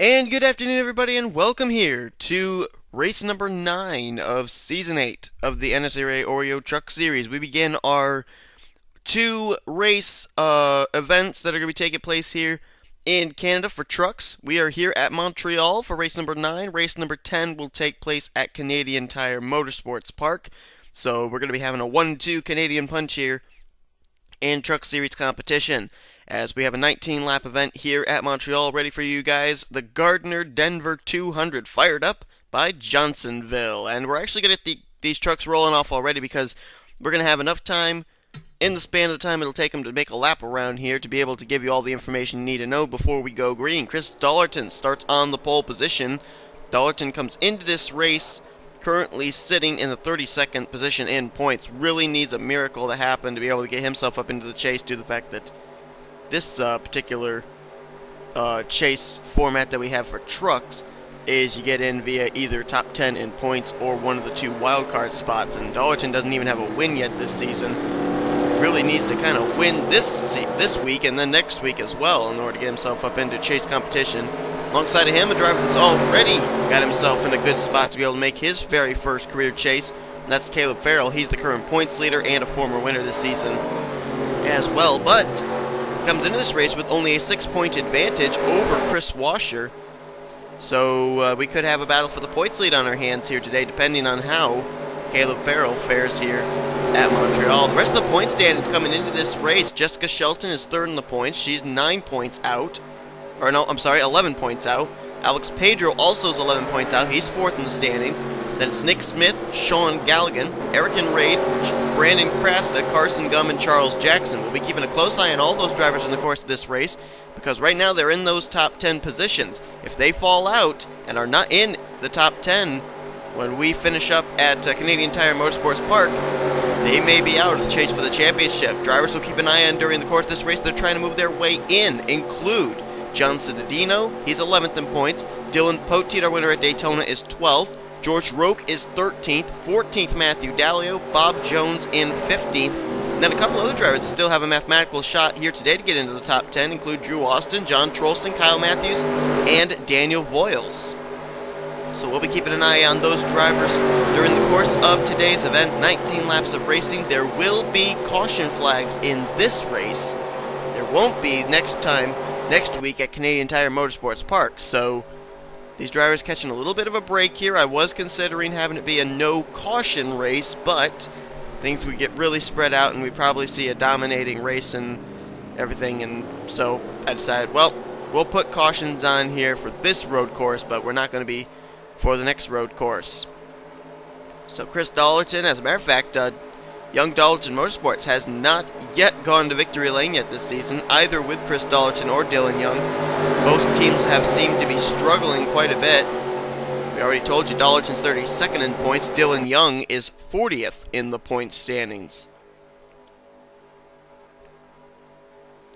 And good afternoon, everybody, and welcome here to race number 9 of Season 8 of the NNSCRA Oreo Truck Series. We begin our two race events that are going to be taking place here in Canada for trucks. We are here at Montreal for race number 9. Race number 10 will take place at Canadian Tire Motorsports Park. So we're going to be having a 1-2 Canadian punch here in Truck Series competition, as we have a 19-lap event here at Montreal ready for you guys. The Gardner Denver 200 fired up by Johnsonville. And we're actually going to get these trucks rolling off already, because we're going to have enough time in the span of the time it'll take them to make a lap around here to be able to give you all the information you need to know before we go green. Chris Dollarton starts on the pole position. Dollarton comes into this race currently sitting in the 32nd position in points. Really needs a miracle to happen to be able to get himself up into the chase, due to the fact that this particular chase format that we have for trucks is you get in via either top 10 in points or one of the two wildcard spots. And Dollarton doesn't even have a win yet this season. Really needs to kind of win this week and then next week as well in order to get himself up into chase competition. Alongside of him, a driver that's already got himself in a good spot to be able to make his very first career chase. And that's Caleb Farrell. He's the current points leader and a former winner this season as well. But he comes into this race with only a 6-point advantage over Chris Washer. So we could have a battle for the points lead on our hands here today, depending on how Caleb Farrell fares here at Montreal. The rest of the point standings coming into this race, Jessica Shelton is third in the points. She's 9 points out. Or no, I'm sorry, 11 points out. Alex Pedro also is 11 points out. He's fourth in the standings. Then it's Nick Smith, Sean Galligan, Eric Raid, Brandon Krasta, Carson Gum, and Charles Jackson. We'll be keeping a close eye on all those drivers in the course of this race, because right now they're in those top 10 positions. If they fall out and are not in the top 10 when we finish up at Canadian Tire Motorsports Park, they may be out of the chase for the championship. Drivers will keep an eye on during the course of this race. They're trying to move their way in. Include John Citadino, he's 11th in points. Dylan Poteet, our winner at Daytona, is 12th. George Roque is 13th. 14th, Matthew Dallio. Bob Jones in 15th. And then a couple other drivers that still have a mathematical shot here today to get into the top 10 include Drew Austin, John Trolston, Kyle Matthews, and Daniel Voiles. So we'll be keeping an eye on those drivers during the course of today's event. 19 laps of racing. There will be caution flags in this race. There won't be next week at Canadian Tire Motorsports Park. So these drivers catching a little bit of a break here. I was considering having it be a no caution race, but things would get really spread out and we probably see a dominating race and everything. And so I decided, well, we'll put cautions on here for this road course, but we're not going to be for the next road course. So Chris Dollarton, as a matter of fact, Young Dollarton Motorsports has not yet gone to victory lane yet this season, either with Chris Dollarton or Dylan Young. Both teams have seemed to be struggling quite a bit. We already told you Dollarton's 32nd in points. Dylan Young is 40th in the points standings.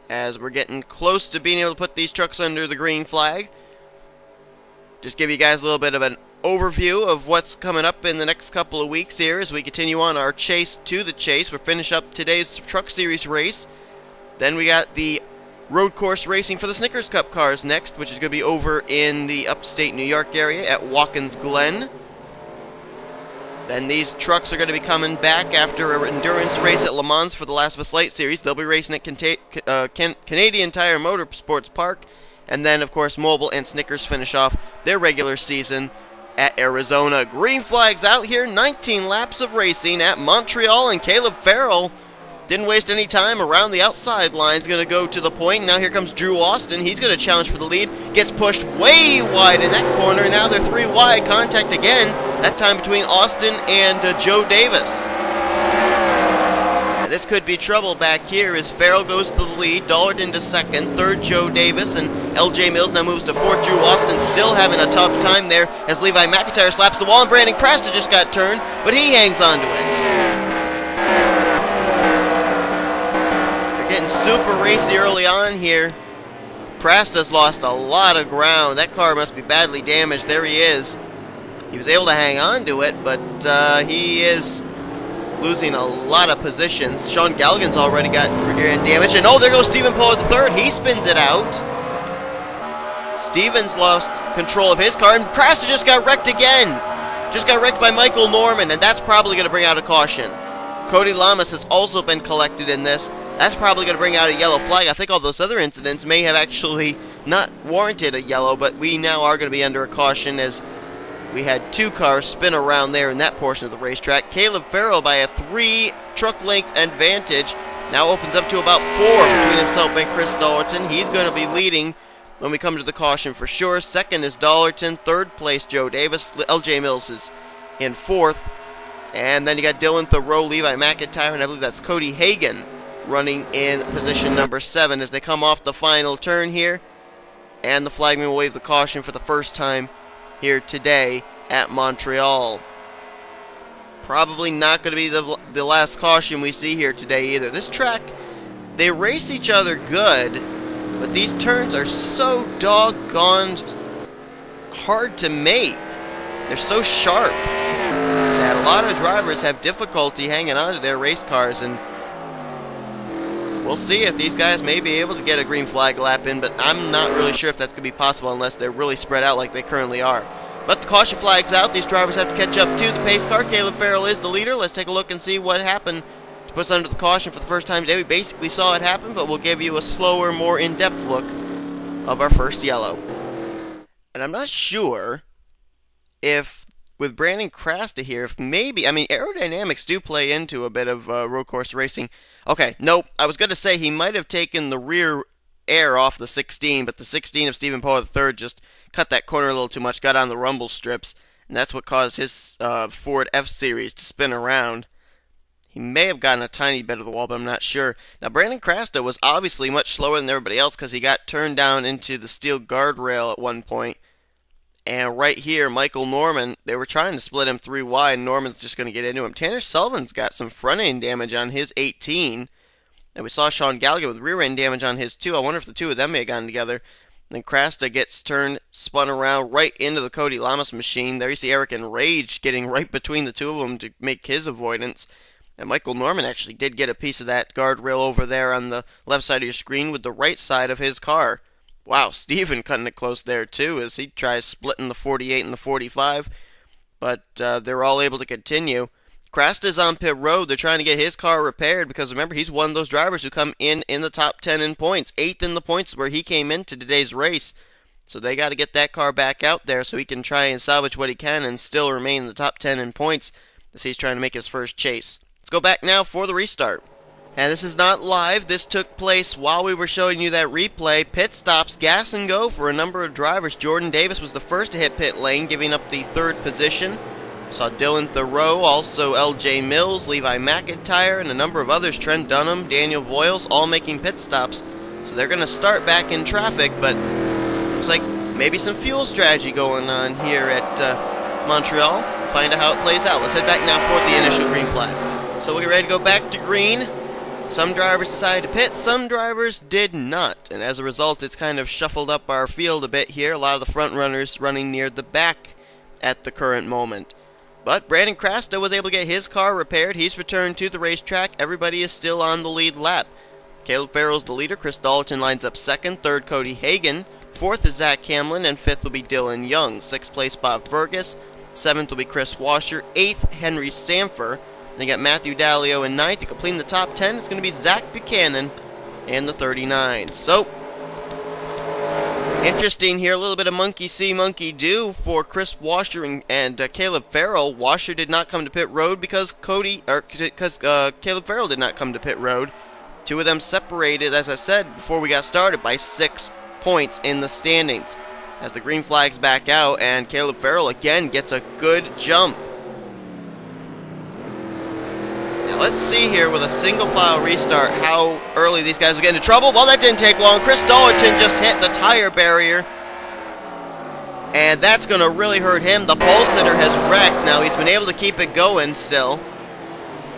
As we're getting close to being able to put these trucks under the green flag, just give you guys a little bit of an overview of what's coming up in the next couple of weeks here as we continue on our chase to the chase. We'll finish up today's Truck Series race. Then we got the road course racing for the Snickers Cup cars next, which is going to be over in the upstate New York area at Watkins Glen. Then these trucks are going to be coming back after an endurance race at Le Mans for the Last of Us Light Series. They'll be racing at Canadian Tire Motorsports Park. And then, of course, Mobile and Snickers finish off their regular season at Arizona. Green flags out here, 19 laps of racing at Montreal, and Caleb Farrell didn't waste any time around the outside line. He's going to go to the point. Now here comes Drew Austin. He's going to challenge for the lead. Gets pushed way wide in that corner. Now they're 3 wide. Contact again, that time between Austin and Joe Davis. This could be trouble back here as Farrell goes to the lead, Dollarton to second, third Joe Davis, and LJ Mills now moves to fourth. Drew Austin still having a tough time there as Levi McIntyre slaps the wall, and Brandon Krasta just got turned, but he hangs on to it. They're getting super racy early on here. Krasta's lost a lot of ground. That car must be badly damaged. There he is. He was able to hang on to it, but he is losing a lot of positions. Sean Galligan's already got rear end damage. And oh, there goes Stephen Poe at the third. He spins it out. Stevens lost control of his car, and Crasta just got wrecked again. Just got wrecked by Michael Norman, and that's probably going to bring out a caution. Cody Lamas has also been collected in this. That's probably going to bring out a yellow flag. I think all those other incidents may have actually not warranted a yellow, but we now are going to be under a caution as we had 2 cars spin around there in that portion of the racetrack. Caleb Farrell, by a 3 truck length advantage, now opens up to about 4 between himself and Chris Dollerton. He's going to be leading when we come to the caution for sure. Second is Dollerton. Third place, Joe Davis. LJ Mills is in 4th. And then you got Dylan Thoreau, Levi McIntyre, and I believe that's Cody Hagan running in position number 7 as they come off the final turn here. And the flagman will wave the caution for the first time here today at Montreal. Probably not going to be the last caution we see here today either. This track, they race each other good, but these turns are so doggone hard to make. They're so sharp that a lot of drivers have difficulty hanging on to their race cars, and we'll see if these guys may be able to get a green flag lap in, but I'm not really sure if that's going to be possible unless they're really spread out like they currently are. But the caution flag's out. These drivers have to catch up to the pace car. Caleb Farrell is the leader. Let's take a look and see what happened to put us under the caution for the first time today. We basically saw it happen, but we'll give you a slower, more in-depth look of our first yellow. And I'm not sure if, with Brandon Crasta here, if maybe, I mean, aerodynamics do play into a bit of road course racing. Okay, nope. I was going to say he might have taken the rear air off the 16, but the 16 of Stephen Poe III just cut that corner a little too much, got on the rumble strips, and that's what caused his Ford F-Series to spin around. He may have gotten a tiny bit of the wall, but I'm not sure. Now, Brandon Crasta was obviously much slower than everybody else because he got turned down into the steel guardrail at one point. And right here, Michael Norman, they were trying to split him 3 wide, and Norman's just going to get into him. Tanner Sullivan's got some front-end damage on his 18. And we saw Sean Gallagher with rear-end damage on his 2. I wonder if the 2 of them may have gotten together. Then Crasta gets turned, spun around right into the Cody Lamas machine. There you see Eric Enraged getting right between the 2 of them to make his avoidance. And Michael Norman actually did get a piece of that guardrail over there on the left side of your screen with the right side of his car. Wow, Steven cutting it close there too as he tries splitting the 48 and the 45. But they're all able to continue. Crasta's on pit road. They're trying to get his car repaired because, remember, he's one of those drivers who come in the top 10 in points. 8th in the points where he came into today's race. So they got to get that car back out there so he can try and salvage what he can and still remain in the top 10 in points as he's trying to make his first chase. Let's go back now for the restart. And this is not live. This took place while we were showing you that replay. Pit stops, gas and go for a number of drivers. Jordan Davis was the first to hit pit lane, giving up the 3rd position. Saw Dylan Thoreau, also LJ Mills, Levi McIntyre, and a number of others, Trent Dunham, Daniel Voiles, all making pit stops. So they're going to start back in traffic, but looks like maybe some fuel strategy going on here at Montreal. Find out how it plays out. Let's head back now for the initial green flag. So we're ready to go back to green. Some drivers decided to pit, some drivers did not. And as a result, it's kind of shuffled up our field a bit here. A lot of the front runners running near the back at the current moment. But Brandon Crasta was able to get his car repaired. He's returned to the racetrack. Everybody is still on the lead lap. Caleb Farrell's the leader. Chris Dollerton lines up 2nd. 3rd, Cody Hagan. 4th is Zach Hamlin. And 5th will be Dylan Young. 6th place, Bob Burgess. 7th will be Chris Washer. 8th, Henry Samfer. Then you got Matthew Dallio in 9th. To complete the top 10, it's going to be Zach Buchanan and the 39. So, interesting here, a little bit of monkey see, monkey do for Chris Washer and Caleb Farrell. Washer did not come to pit road because Caleb Farrell did not come to pit road. 2 of them separated, as I said before we got started, by 6 points in the standings. As the green flag's back out, and Caleb Farrell again gets a good jump. Now let's see here with a single file restart how early these guys will get into trouble. Well, that didn't take long. Chris Dollerton just hit the tire barrier, and that's going to really hurt him. The pole sitter has wrecked. Now he's been able to keep it going still,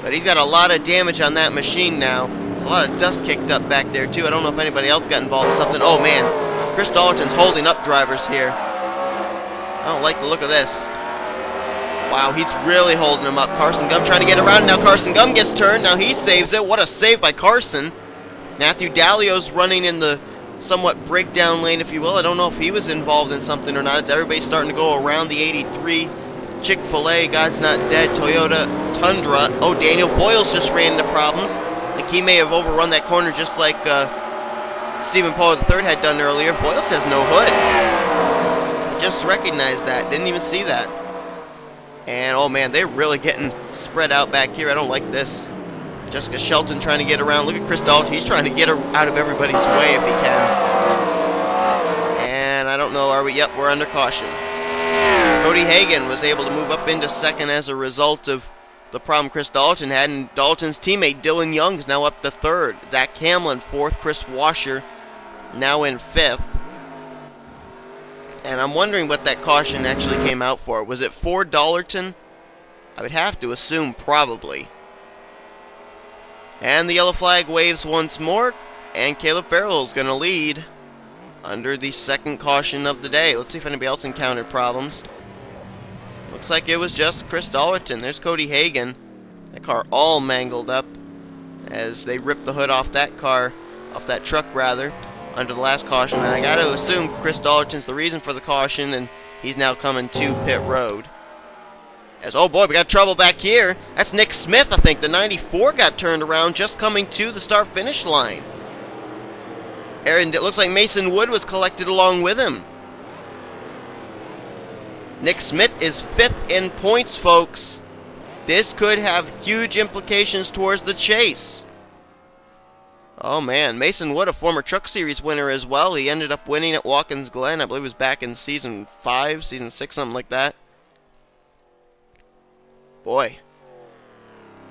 but he's got a lot of damage on that machine now. There's a lot of dust kicked up back there too. I don't know if anybody else got involved in something. Oh man, Chris Dollerton's holding up drivers here. I don't like the look of this. Wow, he's really holding him up. Carson Gum trying to get around. Now Carson Gum gets turned. Now he saves it. What a save by Carson. Matthew Dallio's running in the somewhat breakdown lane, if you will. I don't know if he was involved in something or not. It's everybody starting to go around the 83. Chick-fil-A, God's Not Dead, Toyota Tundra. Oh, Daniel Voiles just ran into problems. Like he may have overrun that corner just like Stephen Paul III had done earlier. Voiles has no hood. I just recognized that. Didn't even see that. And, oh man, they're really getting spread out back here. I don't like this. Jessica Shelton trying to get around. Look at Chris Dalton. He's trying to get her out of everybody's way if he can. And I don't know. Are we? Yep, we're under caution. Cody Hagan was able to move up into second as a result of the problem Chris Dalton had. And Dalton's teammate Dylan Young is now up to third. Zach Hamlin fourth. Chris Washer now in fifth. And I'm wondering what that caution actually came out for. Was it for Dollarton? I would have to assume probably. And the yellow flag waves once more, and Caleb Farrell is going to lead under the second caution of the day. Let's see if anybody else encountered problems. Looks like it was just Chris Dollarton. There's Cody Hagan. That car all mangled up as they ripped the hood off that car, off that truck rather, under the last caution. And I got to assume Chris Dollarton's the reason for the caution, and he's now coming to pit road. As, oh boy, we got trouble back here. That's Nick Smith, I think. The 94 got turned around just coming to the start-finish line. And it looks like Mason Wood was collected along with him. Nick Smith is fifth in points, folks. This could have huge implications towards the chase. Oh man, Mason Wood, a former Truck Series winner as well. He ended up winning at Watkins Glen. I believe it was back in season 5, season 6, something like that. Boy.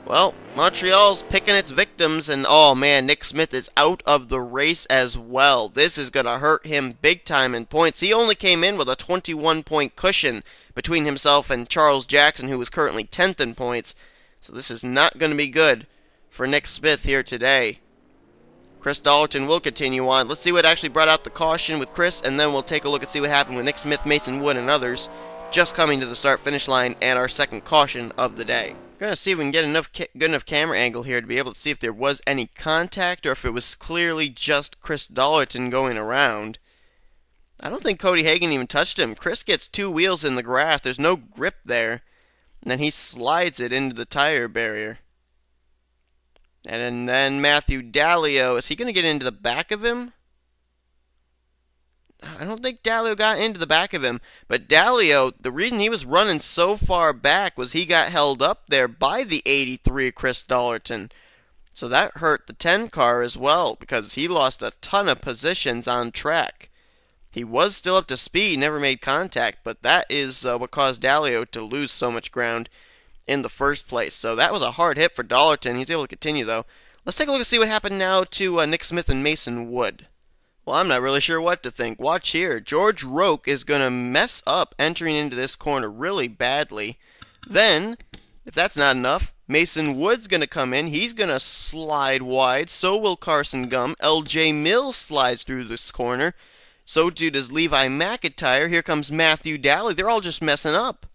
Well, Montreal's picking its victims, and oh man, Nick Smith is out of the race as well. This is going to hurt him big time in points. He only came in with a 21-point cushion between himself and Charles Jackson, who was currently 10th in points. So this is not going to be good for Nick Smith here today. Chris Dollarton will continue on. Let's see what actually brought out the caution with Chris, and then we'll take a look and see what happened with Nick Smith, Mason Wood, and others just coming to the start-finish line and our second caution of the day. Gonna see if we can get good enough camera angle here to be able to see if there was any contact or if it was clearly just Chris Dollarton going around. I don't think Cody Hagan even touched him. Chris gets two wheels in the grass. There's no grip there. And then he slides it into the tire barrier. And then Matthew Dallio, is he going to get into the back of him? I don't think Dallio got into the back of him. But Dallio, the reason he was running so far back was he got held up there by the 83 Chris Dollarton. So that hurt the 10 car as well because he lost a ton of positions on track. He was still up to speed, never made contact, but that is what caused Dallio to lose so much ground in the first place. So that was a hard hit for Dollarton. He's able to continue, though. Let's take a look and see what happened now to Nick Smith and Mason Wood. Well, I'm not really sure what to think. Watch here. George Roque is going to mess up entering into this corner really badly. Then, if that's not enough, Mason Wood's going to come in. He's going to slide wide. So will Carson Gum. LJ Mills slides through this corner. So too does Levi McIntyre. Here comes Matthew Dalley. They're all just messing up.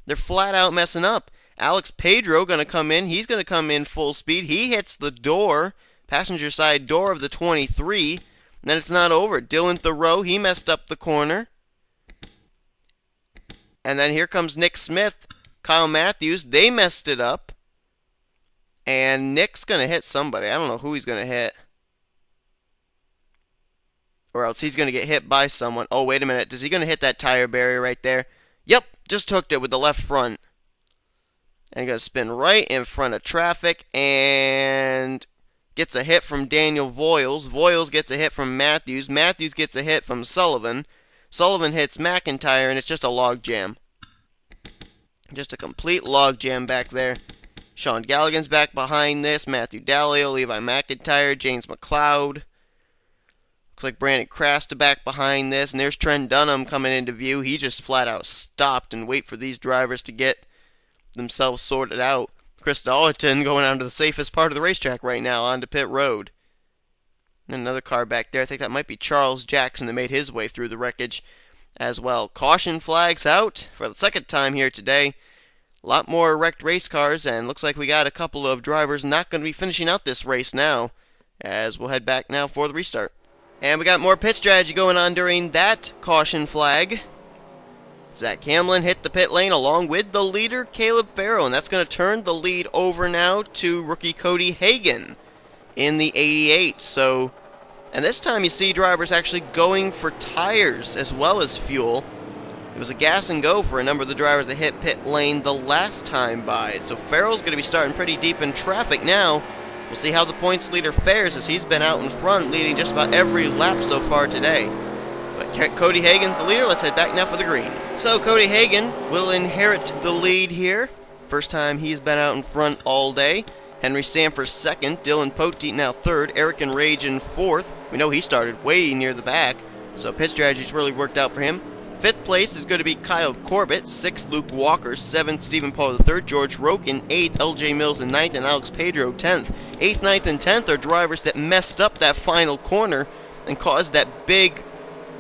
They're flat out messing up. Alex Pedro going to come in. He's going to come in full speed. He hits the door, passenger side door of the 23. And then it's not over. Dylan Thoreau, he messed up the corner. And then here comes Nick Smith, Kyle Matthews. They messed it up. And Nick's going to hit somebody. I don't know who he's going to hit. Or else he's going to get hit by someone. Oh, wait a minute. Is he going to hit that tire barrier right there? Yep, just hooked it with the left front. And going to spin right in front of traffic. And gets a hit from Daniel Voiles. Voiles gets a hit from Matthews. Matthews gets a hit from Sullivan. Sullivan hits McIntyre, and it's just a log jam. Just a complete log jam back there. Sean Galligan's back behind this. Matthew Dallio, Levi McIntyre, James McLeod. Looks like Brandon Crasta back behind this. And there's Trent Dunham coming into view. He just flat out stopped and wait for these drivers to get themselves sorted out. Chris Dollarton going on to the safest part of the racetrack right now, onto pit road. And another car back there. I think that might be Charles Jackson that made his way through the wreckage as well. Caution flags out for the second time here today. A lot more wrecked race cars, and looks like we got a couple of drivers not going to be finishing out this race now, as we'll head back now for the restart. And we got more pit strategy going on during that caution flag. Zach Hamlin hit the pit lane along with the leader, Caleb Farrell, and that's going to turn the lead over now to rookie Cody Hagan in the 88. So, and this time you see drivers actually going for tires as well as fuel. It was a gas and go for a number of the drivers that hit pit lane the last time by. So Farrell's going to be starting pretty deep in traffic now. We'll see how the points leader fares as he's been out in front, leading just about every lap so far today. But Cody Hagan's the leader. Let's head back now for the green. So Cody Hagan will inherit the lead here. First time he's been out in front all day. Henry Sanford second, Dylan Poteet now third, Eric and Rage in fourth. We know he started way near the back, so pit strategy's really worked out for him. Fifth place is going to be Kyle Corbett, sixth Luke Walker, seventh Stephen Paul III, George Roken, eighth LJ Mills in ninth, and Alex Pedro 10th. Eighth, ninth, and 10th are drivers that messed up that final corner and caused that big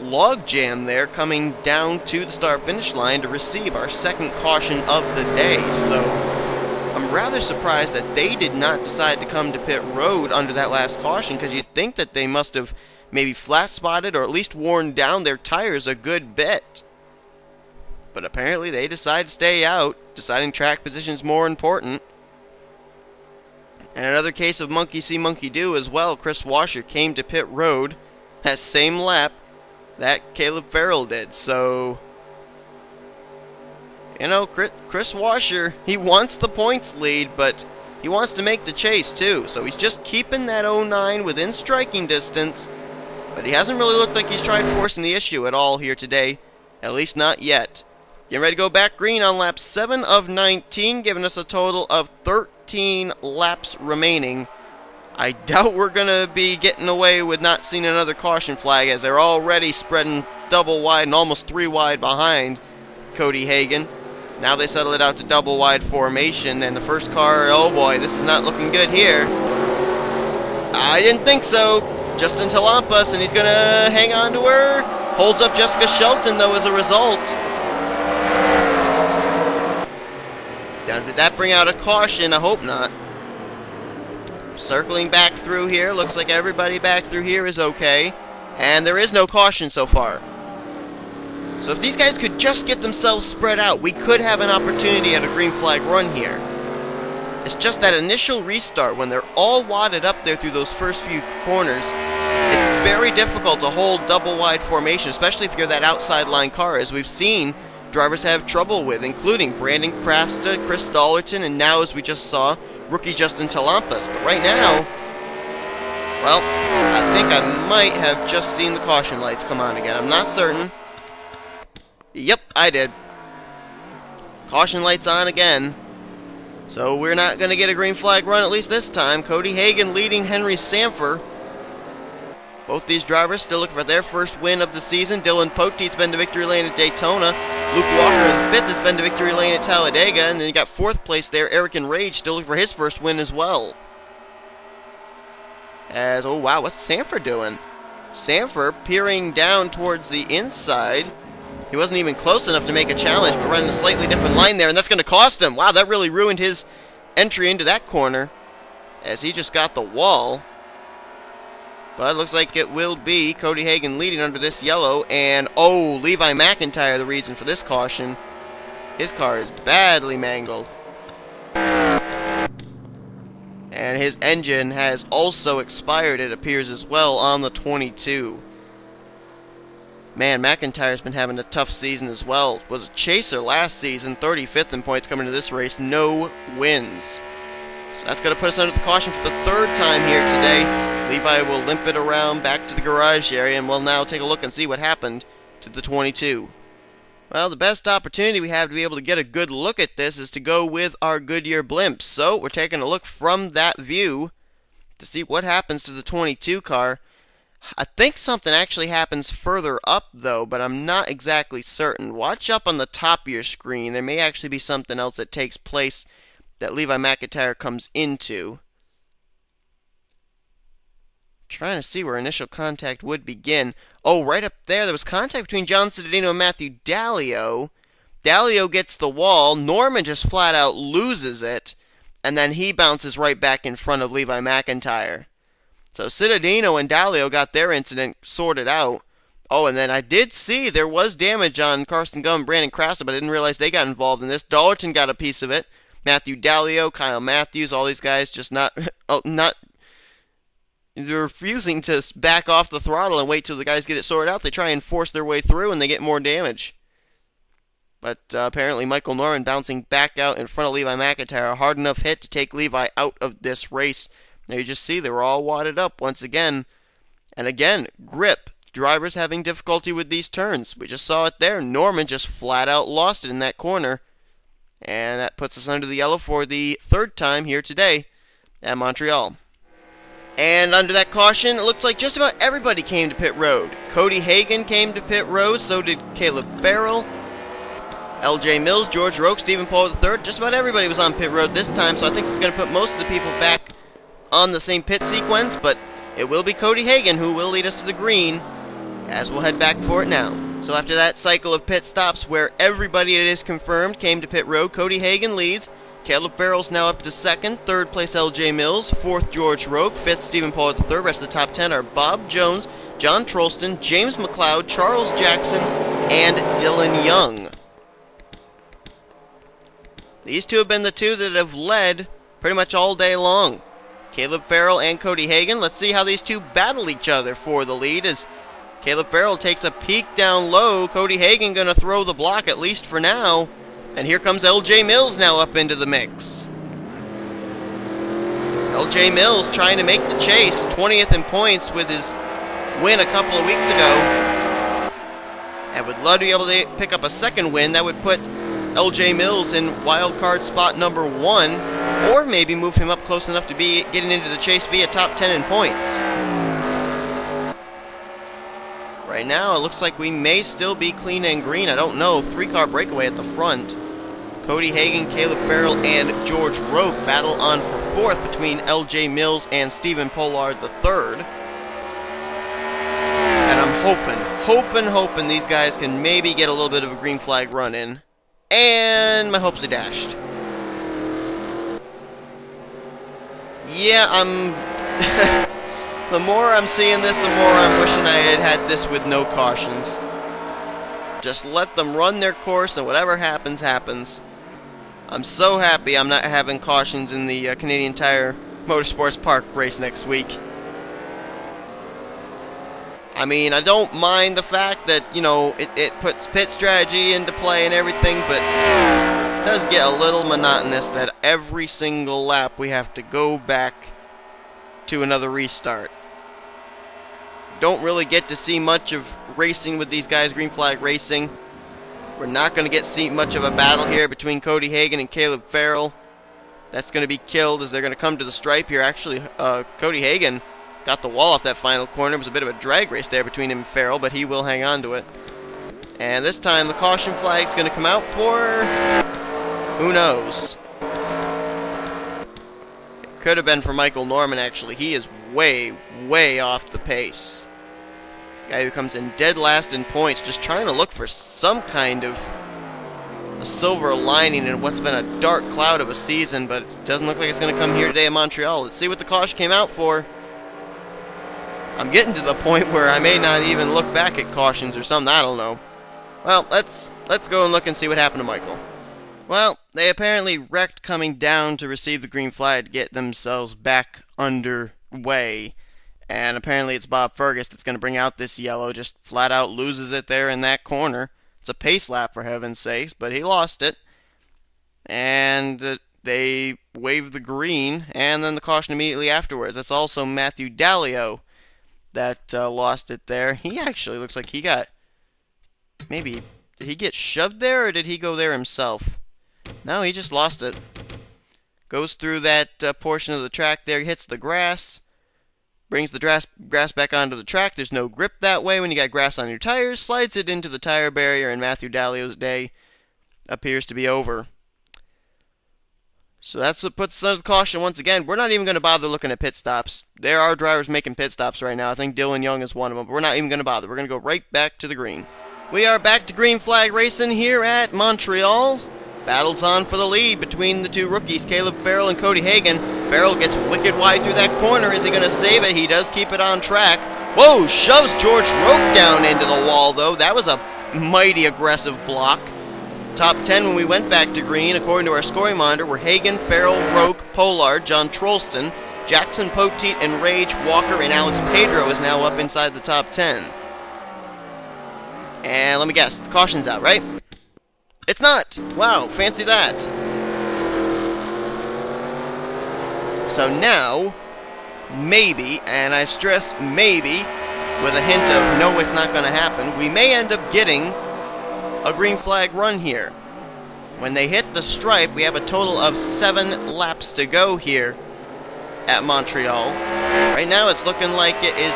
log jam there coming down to the start-finish line to receive our second caution of the day. So I'm rather surprised that they did not decide to come to pit road under that last caution, because you'd think that they must have maybe flat-spotted or at least worn down their tires a good bit. But apparently they decided to stay out, deciding track position's more important. And another case of monkey see, monkey do as well. Chris Washer came to pit road that same lap that Caleb Farrell did. So, you know, Chris Washer, he wants the points lead, but he wants to make the chase too. So he's just keeping that 09 within striking distance. But he hasn't really looked like he's tried forcing the issue at all here today. At least not yet. Getting ready to go back green on lap 7 of 19, giving us a total of 13 laps remaining. I doubt we're going to be getting away with not seeing another caution flag, as they're already spreading double wide and almost 3 wide behind Cody Hagan. Now they settle it out to double wide formation, and the first car, oh boy, this is not looking good here. I didn't think so. Justin Talampas, and he's going to hang on to her. Holds up Jessica Shelton, though, as a result. Now, did that bring out a caution? I hope not. Circling back through here. Looks like everybody back through here is okay. And there is no caution so far. So if these guys could just get themselves spread out, we could have an opportunity at a green flag run here. It's just that initial restart, when they're all wadded up there through those first few corners, it's very difficult to hold double wide formation, especially if you're that outside line car, as we've seen drivers have trouble with, including Brandon Krasta, Chris Dollerton, and now, as we just saw, rookie Justin Talampas. But right now, well, I think I might have just seen the caution lights come on again. I'm not certain. Yep, I did. Caution lights on again. So we're not going to get a green flag run, at least this time. Cody Hagan leading Henry Sanford. Both these drivers still looking for their first win of the season. Dylan Poteet's been to victory lane at Daytona. Luke Walker in fifth has been to victory lane at Talladega. And then you got fourth place there, Eric and Rage, still looking for his first win as well. As, oh wow, what's Sanford doing? Sanford peering down towards the inside. He wasn't even close enough to make a challenge, but running a slightly different line there, and that's going to cost him. Wow, that really ruined his entry into that corner, as he just got the wall. But it looks like it will be Cody Hagan leading under this yellow, and oh, Levi McIntyre the reason for this caution. His car is badly mangled. And his engine has also expired, it appears, as well, on the 22. Man, McIntyre's been having a tough season as well. Was a chaser last season, 35th in points coming into this race, no wins. So that's going to put us under the caution for the third time here today. Levi will limp it around back to the garage area, and we'll now take a look and see what happened to the 22. Well, the best opportunity we have to be able to get a good look at this is to go with our Goodyear blimp. So we're taking a look from that view to see what happens to the 22 car. I think something actually happens further up, though, but I'm not exactly certain. Watch up on the top of your screen. There may actually be something else that takes place that Levi McIntyre comes into. Trying to see where initial contact would begin. Oh, right up there, there was contact between John Cittadino and Matthew Dallio. Dallio gets the wall. Norman just flat out loses it, and then he bounces right back in front of Levi McIntyre. So Cittadino and Dalio got their incident sorted out. Oh, and then I did see there was damage on Carson Gum and Brandon Crassa, but I didn't realize they got involved in this. Dollerton got a piece of it. Matthew Dalio, Kyle Matthews, all these guys just not they're refusing to back off the throttle and wait till the guys get it sorted out. They try and force their way through, and they get more damage. But apparently Michael Norman bouncing back out in front of Levi McIntyre. A hard enough hit to take Levi out of this race. Now you just see they were all wadded up once again. And again, grip. Drivers having difficulty with these turns. We just saw it there. Norman just flat out lost it in that corner. And that puts us under the yellow for the third time here today at Montreal. And under that caution, it looked like just about everybody came to pit road. Cody Hagan came to pit road, so did Caleb Farrell, LJ Mills, George Roque, Stephen Paul III. Just about everybody was on pit road this time, so I think it's going to put most of the people back on the same pit sequence, but it will be Cody Hagan who will lead us to the green, as we'll head back for it now. So after that cycle of pit stops where everybody it is confirmed came to pit road, Cody Hagan leads. Caleb Farrell's now up to second. Third place, LJ Mills. Fourth, George Roque. Fifth, Stephen Paul III. Rest of the top 10 are Bob Jones, John Trollston, James McLeod, Charles Jackson, and Dylan Young. These two have been the two that have led pretty much all day long. Caleb Farrell and Cody Hagan. Let's see how these two battle each other for the lead as Caleb Farrell takes a peek down low. Cody Hagan going to throw the block, at least for now. And here comes LJ Mills now up into the mix. LJ Mills trying to make the chase. 20th in points with his win a couple of weeks ago. And would love to be able to pick up a second win. That would put LJ Mills in wild card spot number 1. Or maybe move him up close enough to be getting into the chase via top 10 in points. Right now, it looks like we may still be clean and green. I don't know. 3-car breakaway at the front. Cody Hagan, Caleb Farrell, and George Roque battle on for 4th between LJ Mills and Stephen Pollard III. And I'm hoping these guys can maybe get a little bit of a green flag run in. And my hopes are dashed. Yeah, the more I'm seeing this, the more I'm wishing I had this with no cautions. Just let them run their course, and whatever happens, happens. I'm so happy I'm not having cautions in the Canadian Tire Motorsports Park race next week. I mean, I don't mind the fact that, you know, it puts pit strategy into play and everything, but it does get a little monotonous that every single lap we have to go back to another restart. Don't really get to see much of racing with these guys, green flag racing. We're not going to see much of a battle here between Cody Hagan and Caleb Farrell. That's going to be killed as they're going to come to the stripe here. Actually, Cody Hagan got the wall off that final corner. It was a bit of a drag race there between him and Farrell, but he will hang on to it. And this time the caution flag is going to come out for... who knows? It could have been for Michael Norman, actually. He is way, way off the pace. Guy who comes in dead last in points, just trying to look for some kind of a silver lining in what's been a dark cloud of a season, but it doesn't look like it's going to come here today in Montreal. Let's see what the caution came out for. I'm getting to the point where I may not even look back at cautions or something, I don't know. Well, let's go and look and see what happened to Michael. Well, they apparently wrecked coming down to receive the green flag to get themselves back underway. And apparently it's Bob Fergus that's going to bring out this yellow, just flat out loses it there in that corner. It's a pace lap, for heaven's sakes, but he lost it. And they waved the green, and then the caution immediately afterwards. That's also Matthew Dalio that lost it there. He actually looks like he got... maybe... did he get shoved there, or did he go there himself? No, he just lost it. Goes through that portion of the track there, hits the grass. Brings the grass back onto the track. There's no grip that way when you got grass on your tires. Slides it into the tire barrier, and Matthew Dalio's day appears to be over. So that's what puts us under caution once again. We're not even going to bother looking at pit stops. There are drivers making pit stops right now. I think Dylan Young is one of them, but we're not even going to bother. We're going to go right back to the green. We are back to green flag racing here at Montreal. Battles on for the lead between the two rookies, Caleb Farrell and Cody Hagan. Farrell gets wicked wide through that corner. Is he going to save it? He does keep it on track. Whoa, shoves George Roque down into the wall, though. That was a mighty aggressive block. Top 10 when we went back to green, according to our scoring monitor, were Hagan, Farrell, Roque, Pollard, John Trollston, Jackson Poteet, and Rage, Walker, and Alex Pedro is now up inside the top 10. And let me guess, the caution's out, right? It's not! Wow, fancy that. So now, maybe, and I stress maybe, with a hint of no, it's not going to happen, we may end up getting a green flag run here. When they hit the stripe, we have a total of 7 laps to go here at Montreal. Right now, it's looking like it is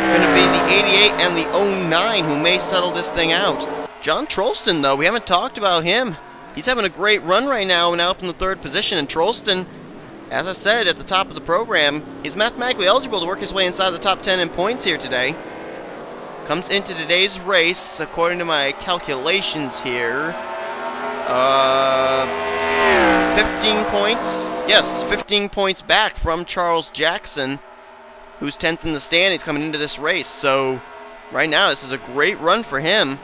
going to be the 88 and the 09 who may settle this thing out. John Trollston, though, we haven't talked about him. He's having a great run right now up in the 3rd position, and Trollston, as I said at the top of the program, he's mathematically eligible to work his way inside the top 10 in points here today. Comes into today's race, according to my calculations here, 15 points. Yes, 15 points back from Charles Jackson, who's 10th in the standings coming into this race. So, right now, this is a great run for him.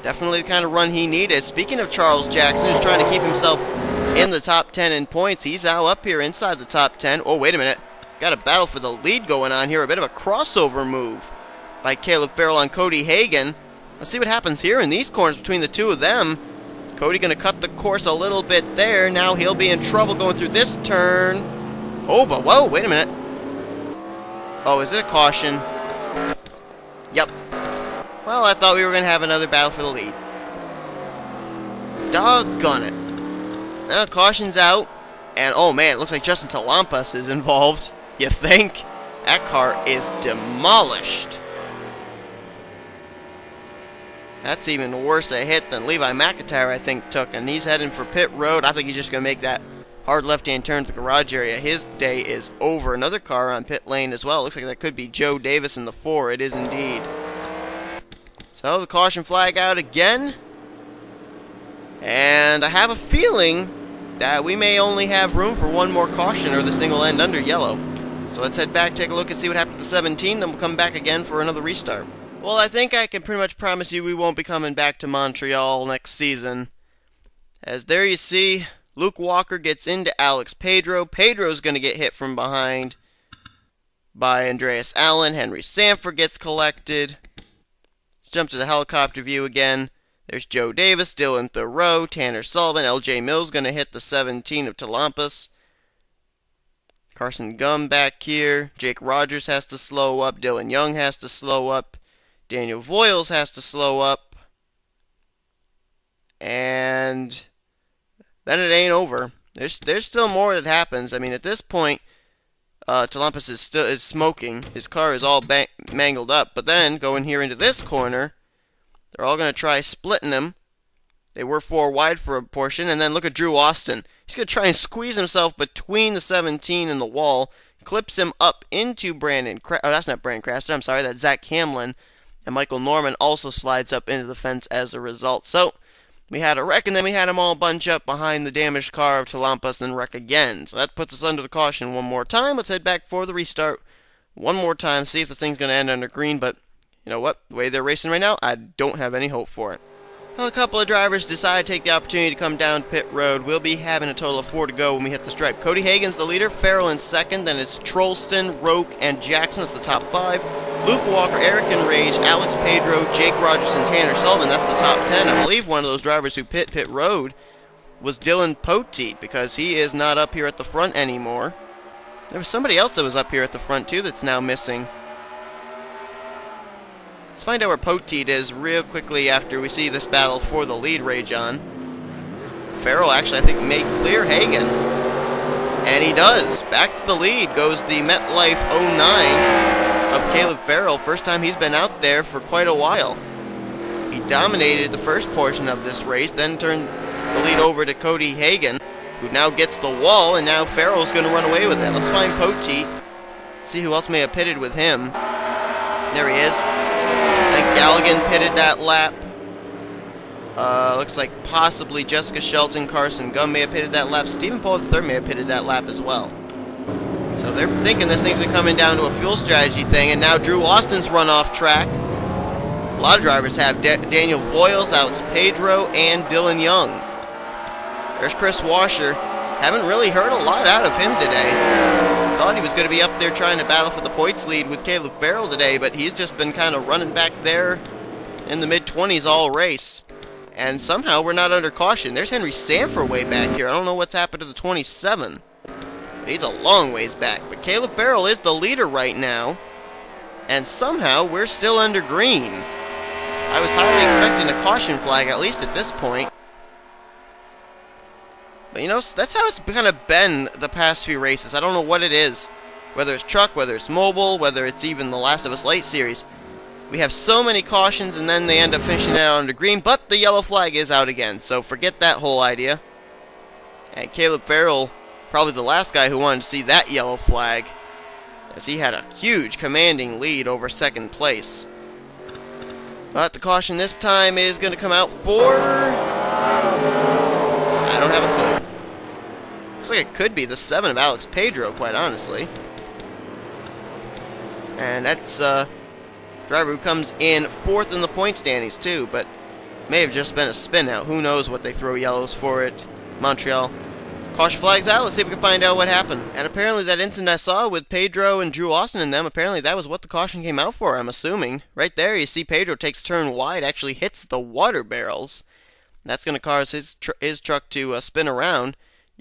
Definitely the kind of run he needed. Speaking of Charles Jackson, who's trying to keep himself in the top 10 in points, he's now up here inside the top 10. Oh, wait a minute. Got a battle for the lead going on here. A bit of a crossover move by Caleb Farrell on Cody Hagan. Let's see what happens here in these corners between the two of them. Cody going to cut the course a little bit there. Now he'll be in trouble going through this turn. Oh, but whoa, wait a minute. Oh, is it a caution? Yep. Well, I thought we were going to have another battle for the lead. Doggone it. Now, caution's out. And, oh man, it looks like Justin Talampas is involved. You think? That car is demolished. That's even worse a hit than Levi McIntyre, I think, took. And he's heading for pit road. I think he's just going to make that hard left-hand turn to the garage area. His day is over. Another car on pit lane as well. Looks like that could be Joe Davis in the 4. It is indeed. So, the caution flag out again. And I have a feeling that we may only have room for one more caution or this thing will end under yellow. So let's head back, take a look and see what happened to the 17, then we'll come back again for another restart. Well, I think I can pretty much promise you we won't be coming back to Montreal next season. As there you see, Luke Walker gets into Alex Pedro. Pedro's going to get hit from behind by Andreas Allen. Henry Sanford gets collected. Let's jump to the helicopter view again. There's Joe Davis, Dylan Thoreau, Tanner Sullivan, LJ Mills going to hit the 17 of Talampas. Carson Gum back here. Jake Rogers has to slow up. Dylan Young has to slow up. Daniel Voiles has to slow up. And then it ain't over. There's still more that happens. I mean, at this point, Talampas is smoking. His car is all mangled up. But then, going here into this corner, they're all going to try splitting him. They were 4 wide for a portion. And then look at Drew Austin. He's going to try and squeeze himself between the 17 and the wall. Clips him up into that's not Brandon Craster. I'm sorry, that's Zach Hamlin. And Michael Norman also slides up into the fence as a result. So, we had a wreck, and then we had them all bunch up behind the damaged car of Talampas and wreck again. So that puts us under the caution one more time. Let's head back for the restart one more time, see if the thing's going to end under green. But, you know what? The way they're racing right now, I don't have any hope for it. Well, a couple of drivers decide to take the opportunity to come down pit road. We'll be having a total of 4 to go when we hit the stripe. Cody Hagan's the leader, Farrell in second, then it's Trollston, Roque, and Jackson. That's the top 5. Luke Walker, Eric and Rage, Alex Pedro, Jake Rogers, and Tanner Sullivan. That's the top 10. I believe one of those drivers who pit road was Dylan Poteet, because he is not up here at the front anymore. There was somebody else that was up here at the front, too, that's now missing. Let's find out where Poteet is real quickly after we see this battle for the lead rage on. Farrell actually, I think, may clear Hagan. And he does. Back to the lead goes the MetLife 09 of Caleb Farrell. First time he's been out there for quite a while. He dominated the first portion of this race, then turned the lead over to Cody Hagan, who now gets the wall, and now Farrell's going to run away with it. Let's find Poteet. See who else may have pitted with him. There he is. I think Galligan pitted that lap. Looks like possibly Jessica Shelton, Carson Gum may have pitted that lap. Stephen Pollard III may have pitted that lap as well. So they're thinking this thing's coming down to a fuel strategy thing, and now Drew Austin's run off track. A lot of drivers have. Daniel Voiles, Alex Pedro, and Dylan Young. There's Chris Washer. Haven't really heard a lot out of him today. Thought he was going to be up there trying to battle for the points lead with Caleb Farrell today, but he's just been kind of running back there in the mid-20s all race. And somehow we're not under caution. There's Henry Sanford way back here. I don't know what's happened to the 27. He's a long ways back. But Caleb Farrell is the leader right now. And somehow we're still under green. I was highly expecting a caution flag, at least at this point. But you know, that's how it's kind of been the past few races. I don't know what it is. Whether it's truck, whether it's mobile, whether it's even the Last of Us Light series. We have so many cautions and then they end up finishing it out under green, but the yellow flag is out again, so forget that whole idea. And Caleb Farrell, probably the last guy who wanted to see that yellow flag, as he had a huge commanding lead over second place. But the caution this time is going to come out for... I don't have a clue. Looks like it could be the 7 of Alex Pedro, quite honestly. And that's driver who comes in 4th in the point standings too, but may have just been a spin out. Who knows what they throw yellows for at Montreal. Caution flags out. Let's see if we can find out what happened. And apparently that incident I saw with Pedro and Drew Austin and them, apparently that was what the caution came out for, I'm assuming. Right there, you see Pedro takes a turn wide, actually hits the water barrels. That's going to cause his truck to spin around.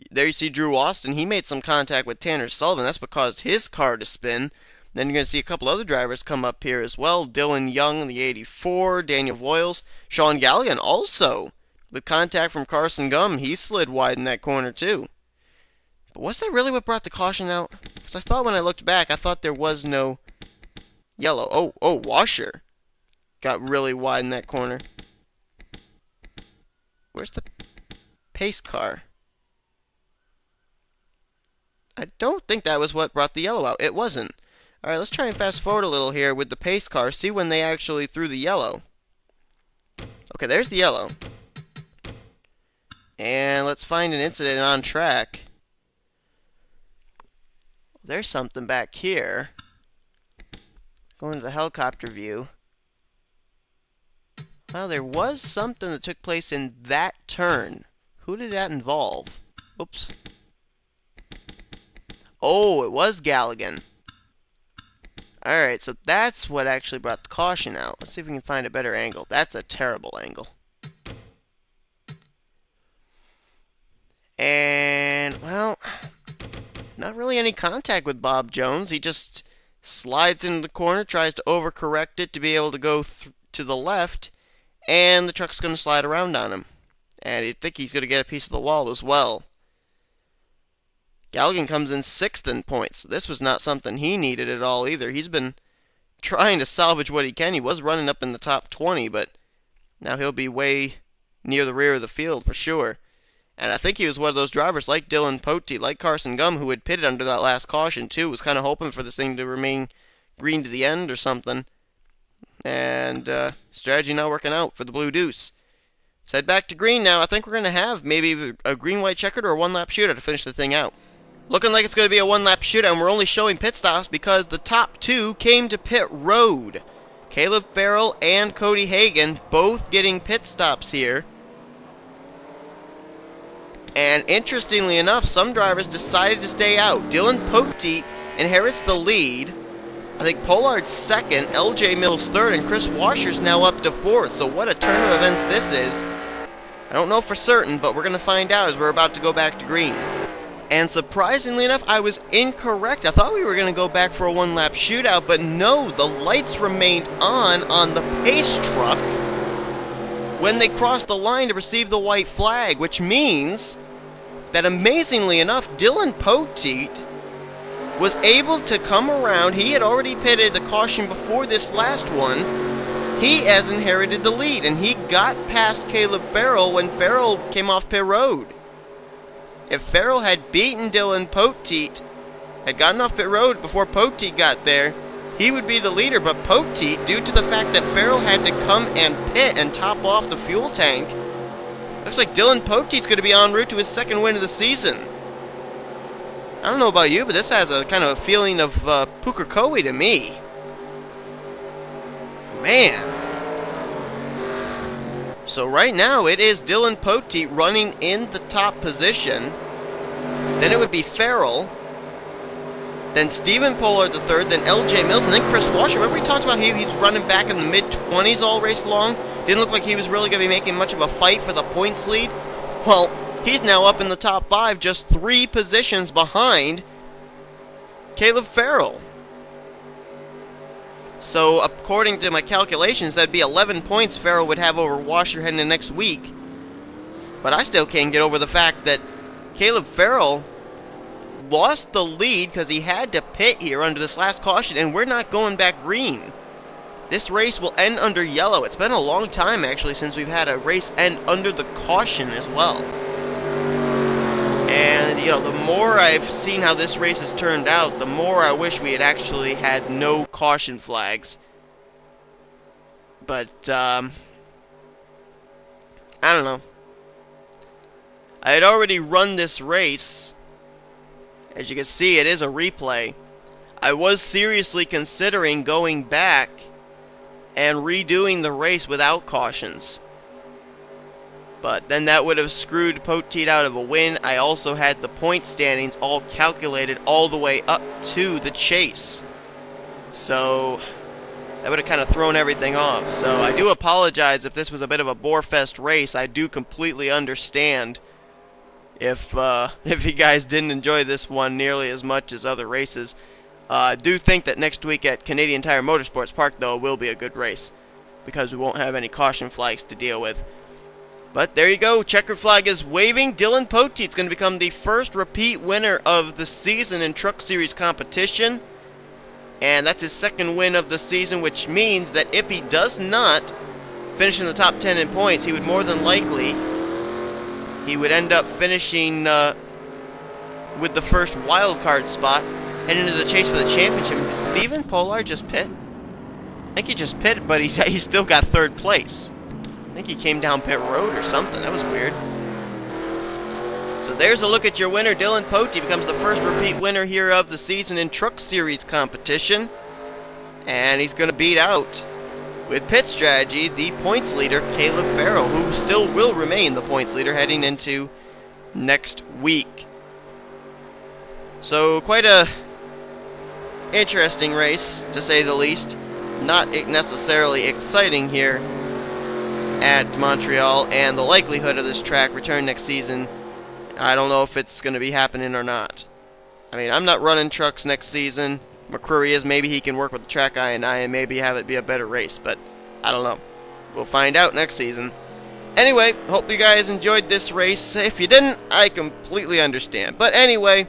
There you see Drew Austin. He made some contact with Tanner Sullivan. That's what caused his car to spin. Then you're going to see a couple other drivers come up here as well. Dylan Young, the 84, Daniel Voiles, Sean Galligan also. With contact from Carson Gum, he slid wide in that corner too. But was that really what brought the caution out? Because I thought when I looked back, I thought there was no yellow. Oh, Washer got really wide in that corner. Where's the pace car? I don't think that was what brought the yellow out. It wasn't. Alright, let's try and fast forward a little here with the pace car. See when they actually threw the yellow. Okay, there's the yellow. And let's find an incident on track. There's something back here. Going to the helicopter view. Well, there was something that took place in that turn. Who did that involve? Oops. Oh, it was Galligan. Alright, so that's what actually brought the caution out. Let's see if we can find a better angle. That's a terrible angle. And, well, not really any contact with Bob Jones. He just slides into the corner, tries to overcorrect it to be able to go to the left, and the truck's going to slide around on him. And you think he's going to get a piece of the wall as well. Galligan comes in 6th in points. This was not something he needed at all either. He's been trying to salvage what he can. He was running up in the top 20, but now he'll be way near the rear of the field for sure. And I think he was one of those drivers like Dylan Pote, like Carson Gum, who had pitted under that last caution too, was kind of hoping for this thing to remain green to the end or something. And strategy not working out for the Blue Deuce. Let's head back to green now. I think we're going to have maybe a green-white checkered or a one-lap shootout to finish the thing out. Looking like it's going to be a one-lap shootout, and we're only showing pit stops because the top two came to pit road. Caleb Farrell and Cody Hagan both getting pit stops here. And interestingly enough, some drivers decided to stay out. Dylan Pote inherits the lead. I think Pollard's 2nd, LJ Mills 3rd, and Chris Washer's now up to 4th. So what a turn of events this is. I don't know for certain, but we're going to find out as we're about to go back to green. And surprisingly enough, I was incorrect. I thought we were going to go back for a one-lap shootout, but no, the lights remained on the pace truck when they crossed the line to receive the white flag, which means that amazingly enough, Dylan Poteet was able to come around. He had already pitted the caution before this last one. He has inherited the lead, and he got past Caleb Farrell when Farrell came off pit road. If Farrell had beaten Dylan Poteet, had gotten off pit road before Poteet got there, he would be the leader. But Poteet, due to the fact that Farrell had to come and pit and top off the fuel tank, Looks like Dylan Poteet's going to be en route to his second win of the season. I don't know about you, but this has a kind of a feeling of Pukekohe to me. Man. So right now it is Dylan Poteet running in the top position. Then it would be Farrell. Then Stephen Pollard the third, then LJ Mills, and then Chris Washer. Remember we talked about he's running back in the mid-20s all race long? Didn't look like he was really going to be making much of a fight for the points lead. Well, he's now up in the top 5, just 3 positions behind Caleb Farrell. So, according to my calculations, that'd be 11 points Farrell would have over Washer heading into next week. But I still can't get over the fact that Caleb Farrell lost the lead because he had to pit here under this last caution, and we're not going back green. This race will end under yellow. It's been a long time, actually, since we've had a race end under the caution as well. And, you know, the more I've seen how this race has turned out, the more I wish we had actually had no caution flags. But, I don't know. I had already run this race. As you can see, it is a replay. I was seriously considering going back and redoing the race without cautions. But then that would have screwed Poteet out of a win. I also had the point standings all calculated all the way up to the chase. So that would have kind of thrown everything off. So I do apologize if this was a bit of a bore-fest race. I do completely understand if you guys didn't enjoy this one nearly as much as other races. I do think that next week at Canadian Tire Motorsports Park, though, will be a good race, because we won't have any caution flags to deal with. But there you go, checkered flag is waving. Dylan Poteet's going to become the first repeat winner of the season in Truck Series competition. And that's his second win of the season, which means that if he does not finish in the top 10 in points, he would more than likely, he would end up finishing with the first wild card spot, heading into the chase for the championship. Did Stephen Pollard just pit? I think he just pitted, but he still got third place. I think he came down pit road or something. That was weird. So there's a look at your winner. Dylan Poteet becomes the first repeat winner here of the season in Truck Series competition. And he's going to beat out, with pit strategy, the points leader, Caleb Farrell, who still will remain the points leader heading into next week. So quite a interesting race, to say the least. Not necessarily exciting here at Montreal, and the likelihood of this track return next season, I don't know if it's going to be happening or not. I mean, I'm not running trucks next season. McCreary is. Maybe he can work with the track guy and maybe have it be a better race, but I don't know. We'll find out next season. Anyway, hope you guys enjoyed this race. If you didn't, I completely understand. But anyway,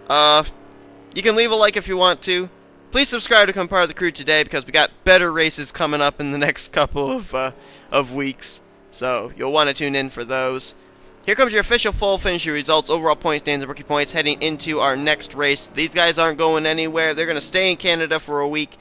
you can leave a like if you want to. Please subscribe to become part of the crew today, because we got better races coming up in the next couple of weeks. So you'll want to tune in for those. Here comes your official full finisher results, overall point standings, and rookie points heading into our next race. These guys aren't going anywhere. They're going to stay in Canada for a week,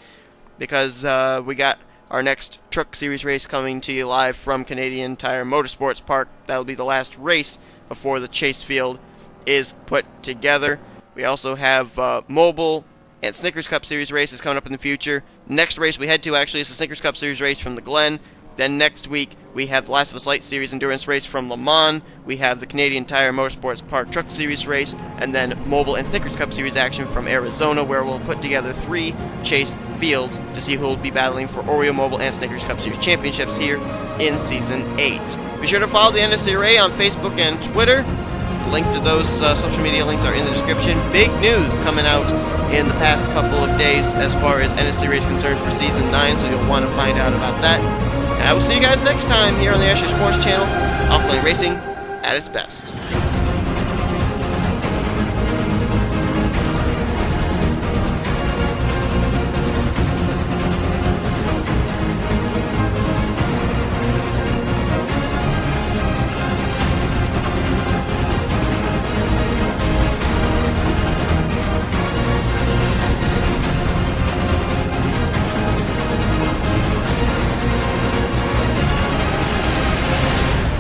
because we got our next Truck Series race coming to you live from Canadian Tire Motorsports Park. That'll be the last race before the chase field is put together. We also have mobile and Snickers Cup Series races coming up in the future. Next race we head to actually is the Snickers Cup Series race from the Glen. Then next week we have the Last of Us Light Series Endurance race from Le Mans. We have the Canadian Tire Motorsports Park Truck Series race, and then mobile and Snickers Cup Series action from Arizona, where we'll put together 3 chase fields to see who will be battling for Oreo Mobile and Snickers Cup Series championships here in Season 8. Be sure to follow the NNSCRA on Facebook and Twitter. Link to those social media links are in the description. Big news coming out in the past couple of days as far as NNSCRA is concerned for Season 9, so you'll want to find out about that. And I will see you guys next time here on the Asher Sports Channel, Offline Racing at its best.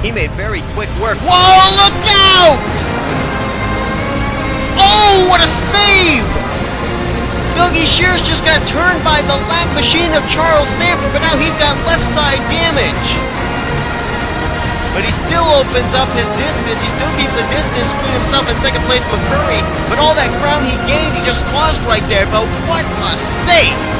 He made very quick work. Whoa, look out! Oh, what a save! Dougie Shears just got turned by the lap machine of Charles Sanford, but now he's got left side damage. But he still opens up his distance. He still keeps a distance between himself and second place McCurry. But all that ground he gained, he just lost right there. But what a save!